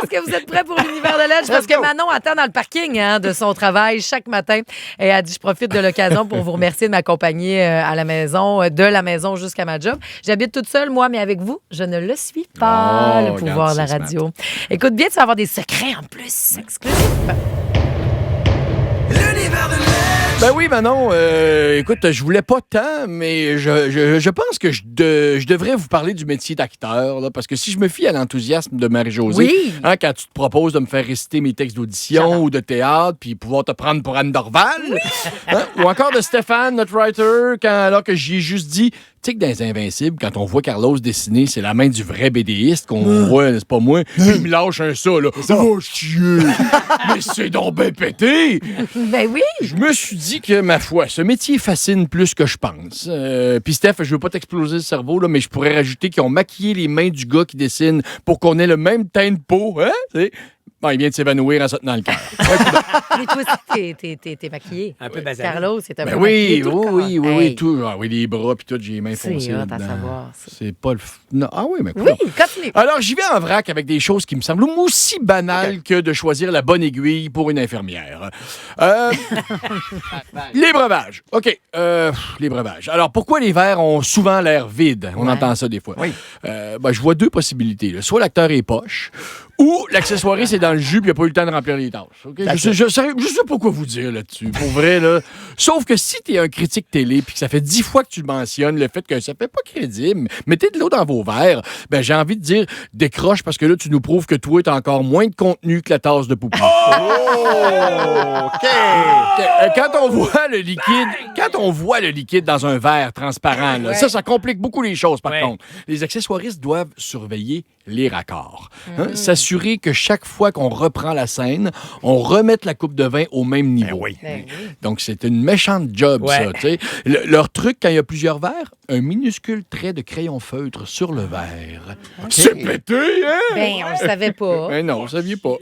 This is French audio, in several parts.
Est-ce que vous êtes prêts pour l'univers de Ledge? Parce que Manon attend dans le parking de son travail chaque matin. Et elle dit, je profite de l'occasion pour vous remercier de m'accompagner à la maison, de la maison jusqu'à ma job. J'habite toute seule, moi, mais avec vous, je ne le suis pas, le pouvoir de la radio. Écoute bien, tu vas avoir des secrets en plus exclusifs. L'univers de Ledge. Ben oui, Manon, écoute, je voulais pas tant, mais je pense que je devrais vous parler du métier d'acteur, là, parce que si je me fie à l'enthousiasme de Marie-Josée, quand tu te proposes de me faire réciter mes textes d'audition ou de théâtre, puis pouvoir te prendre pour Anne Dorval, ou encore de Stéphane, notre writer, alors que j'y ai juste dit, tu sais que dans les Invincibles, quand on voit Carlos dessiner, c'est la main du vrai BDiste qu'on voit, c'est pas moi, puis il me lâche un ça, là. Oh, chier! Mais c'est donc ben pété! Ben oui! Je me suis dit que, ma foi, ce métier fascine plus que je pense. Puis Steph, je veux pas t'exploser le cerveau, là, mais je pourrais rajouter qu'ils ont maquillé les mains du gars qui dessine pour qu'on ait le même teint de peau. Hein? Bon, il vient de s'évanouir en se tenant le cœur. Mais toi aussi, t'es maquillé. Un peu basané. Carlos, c'est un peu Ben maquillé tout le corps. oui, tout. Ah oui, les bras, puis tout, j'ai les mains foncées C'est hot à là-dedans. savoir, ça. C'est pas le... Non. Ah oui, mais Oui, continue. Alors, j'y vais en vrac avec des choses qui me semblent aussi banales que de choisir la bonne aiguille pour une infirmière. Les breuvages. OK. Les breuvages. Alors, pourquoi les verres ont souvent l'air vides? On entend ça des fois. Oui. Je vois deux possibilités, là. Soit l'acteur est poche, ou l'accessoiriste est dans le jus puis il n'a pas eu le temps de remplir les tâches. Okay? Je sais pas quoi vous dire là-dessus, pour vrai. Là. Sauf que si tu es un critique télé puis que ça fait 10 fois que tu le mentionnes, le fait que ça fait pas crédible, mettez de l'eau dans vos verres, ben j'ai envie de dire décroche parce que là, tu nous prouves que toi, tu as encore moins de contenu que la tasse de poupée. OK. Quand on voit le liquide dans un verre transparent, là, ça complique beaucoup les choses, par contre. Les accessoiristes doivent surveiller les raccords. S'assurer que chaque fois qu'on reprend la scène, on remette la coupe de vin au même niveau. Donc, c'est une méchante job, ça. T'sais. Leur truc, quand il y a plusieurs verres, un minuscule trait de crayon feutre sur le verre. C'est pété, hein? Ben, on le savait pas. Ben non, vous saviez pas.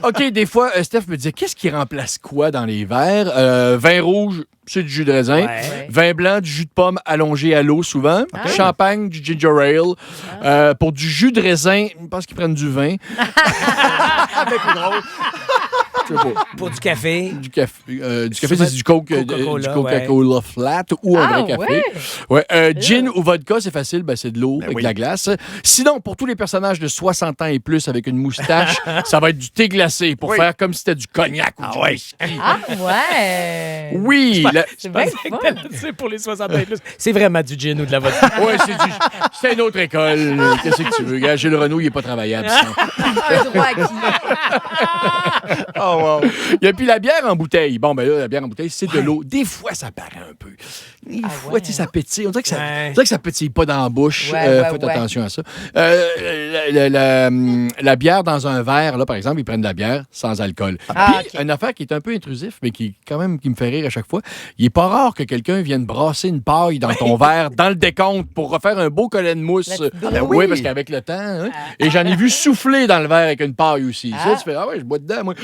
OK, des fois, Steph me disait, qu'est-ce qui remplace quoi dans les verres? Vin rouge, c'est du jus de raisin. Vin blanc, du jus de pomme allongé à l'eau souvent. Champagne, du ginger ale. Pour du jus de raisin, je pense qu'ils prennent du vin. Avec une drôle. Pour du café. Du café, c'est du Coca-Cola flat ou un vrai café. Gin ou vodka, c'est facile, c'est de l'eau avec de la glace. Sinon, pour tous les personnages de 60 ans et plus avec une moustache, ça va être du thé glacé pour faire comme si c'était du cognac ou du whisky. Ah ouais! Oui! C'est bien fun. C'est pour les 60 ans et plus. C'est vraiment du gin ou de la vodka. Oui, c'est une autre école. Qu'est-ce que tu veux? Gars, Gilles Renaud, il n'est pas travaillable. Un droit acquis. Oh, wow. Il y a puis la bière en bouteille. Bon, ben là, la bière en bouteille, c'est de l'eau. Des fois, ça paraît un peu. Des fois, tu sais, ça pétille. On dirait que ça pétille pas dans la bouche. Faites attention à ça. La bière dans un verre, là, par exemple, ils prennent de la bière sans alcool. Puis, une affaire qui est un peu intrusif, mais qui me fait rire à chaque fois, il est pas rare que quelqu'un vienne brasser une paille dans ton verre, dans le décompte, pour refaire un beau collet de mousse. Oui, parce qu'avec le temps, hein, et j'en ai vu souffler dans le verre avec une paille aussi. Ça, tu fais, je bois dedans, moi.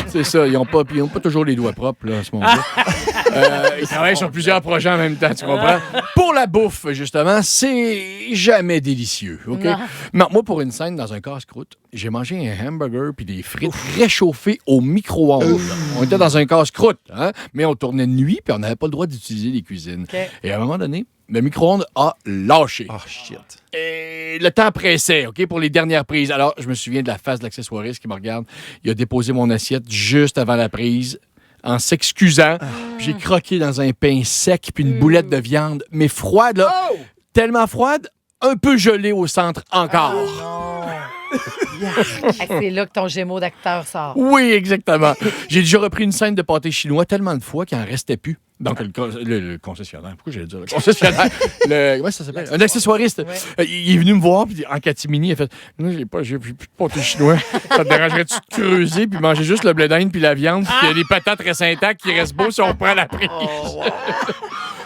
C'est ça, ils n'ont pas toujours les doigts propres, là, à ce moment-là. Ils travaillent sur plusieurs projets en même temps, tu comprends? Pour la bouffe, justement, c'est jamais délicieux, OK? Non, moi, pour une scène dans un casse-croûte, j'ai mangé un hamburger puis des frites réchauffées au micro-ondes. On était dans un casse-croûte, hein? Mais on tournait de nuit puis on n'avait pas le droit d'utiliser les cuisines. Et à un moment donné, le micro-ondes a lâché. Oh, shit. Et le temps pressait, OK, pour les dernières prises. Alors, je me souviens de la face de l'accessoiriste qui me regarde. Il a déposé mon assiette juste avant la prise en s'excusant. J'ai croqué dans un pain sec puis une boulette de viande, mais froide, là. Tellement froide, un peu gelée au centre encore. C'est là que ton gémeau d'acteur sort. Oui, exactement. J'ai déjà repris une scène de pâté chinois tellement de fois qu'il n'en restait plus. Donc, le concessionnaire. Pourquoi j'allais dire le concessionnaire? Comment ça s'appelle? Un accessoiriste. Il est venu me voir, puis en catimini, il a fait non, j'ai plus de pâté chinois. Ça te dérangerait-tu de creuser, puis manger juste le blé d'Inde, puis la viande, puis les patates restent intactes qui restent beaux si on prend la prise?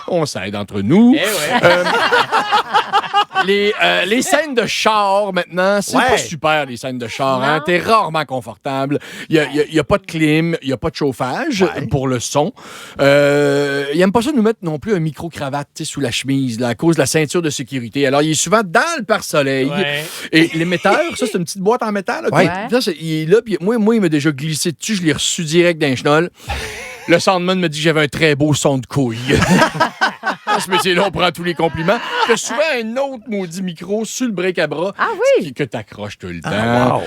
On s'aide entre nous. les scènes de char, maintenant, c'est pas super, les scènes de char. Hein? T'es rarement confortable. Il y a pas de clim, il y a pas de chauffage pour le son. Ils n'aiment pas ça nous mettre non plus un micro-cravate sous la chemise là, à cause de la ceinture de sécurité. Alors, il est souvent dans le pare-soleil. Ouais. Et l'émetteur, ça, c'est une petite boîte en métal. Là, il est là, puis moi, il m'a déjà glissé dessus. Je l'ai reçu direct d'un chenol. Le soundman me dit que j'avais un très beau son de couille. À ce métier-là, on prend tous les compliments. T'as souvent un autre maudit micro sur le bric-à-bras que t'accroches tout le temps.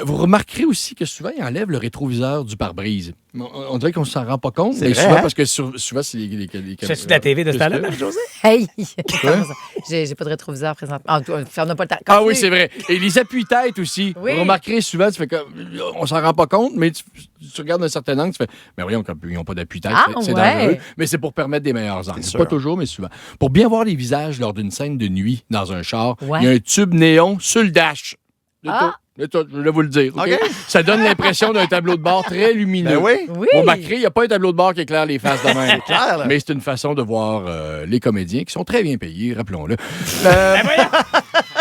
Vous remarquerez aussi que souvent, ils enlèvent le rétroviseur du pare-brise. On dirait qu'on ne s'en rend pas compte, mais souvent, parce que souvent, c'est les fais-tu de la TV de ce temps-là, José? Hey! J'ai pas de rétroviseur présentement. On n'a pas le temps. Ah oui, c'est vrai. Et les appuis-têtes aussi. Oui. Vous remarquerez souvent, tu fais comme, on s'en rend pas compte, mais tu regardes d'un certain angle, tu fais, mais voyons, ils n'ont pas d'appui-tête, c'est dangereux. Mais c'est pour permettre des meilleurs angles. Pas toujours, mais souvent. Pour bien voir les visages lors d'une scène de nuit dans un char, il y a un tube néon sur le dash. Je voulais vous le dire. Okay? Ça donne l'impression d'un tableau de bord très lumineux. Oui. Au Macré, il n'y a pas un tableau de bord qui éclaire les faces de même. C'est clair, là. Mais c'est une façon de voir les comédiens qui sont très bien payés, rappelons-le.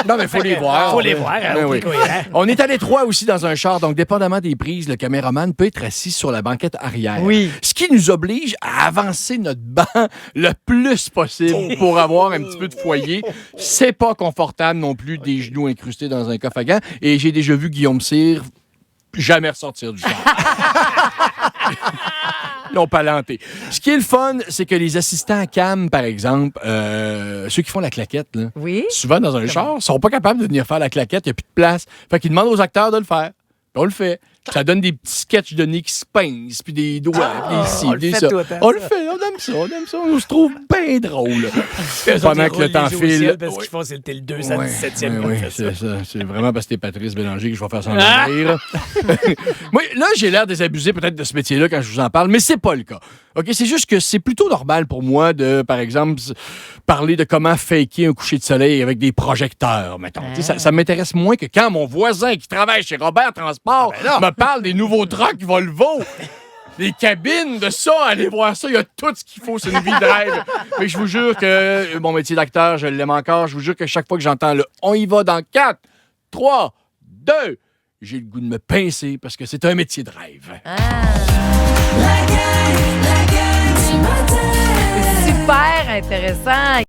Non, mais il faut les voir. Il faut les voir. Oui. On est à l'étroit aussi dans un char, donc dépendamment des prises, le caméraman peut être assis sur la banquette arrière. Oui. Ce qui nous oblige à avancer notre banc le plus possible pour avoir un petit peu de foyer. C'est pas confortable non plus, des genoux incrustés dans un coffre à gants. Et j'ai déjà vu Guillaume Cyr jamais ressortir du char. Non, pas lenté. Ce qui est le fun, c'est que les assistants à cam, par exemple, ceux qui font la claquette, là, souvent dans un char, sont pas capables de venir faire la claquette, il n'y a plus de place. Fait qu'ils demandent aux acteurs de le faire. Puis on le fait. Ça donne des petits sketchs de nez qui se pincent, puis des doigts, puis ici, puis ça. On le fait, on aime ça. On se trouve bien drôle. Pendant que le temps file. Parce qu'ils font, c'est le 217e. Oui, c'est ça. C'est vraiment parce que t'es Patrice Bélanger que je vais faire ça en rire. Moi, là, j'ai l'air désabusé peut-être de ce métier-là quand je vous en parle, mais c'est pas le cas. OK, c'est juste que c'est plutôt normal pour moi de, par exemple, parler de comment faker un coucher de soleil avec des projecteurs, mettons. Ça m'intéresse moins que quand mon voisin qui travaille chez Robert Transport me parle des nouveaux trucks Volvo. Les cabines de ça, allez voir ça, il y a tout ce qu'il faut, c'est une vie de rêve. Mais je vous jure que mon métier d'acteur, je l'aime encore. Je vous jure que chaque fois que j'entends le « on y va dans 4, 3, 2 », j'ai le goût de me pincer parce que c'est un métier de rêve. Super intéressant.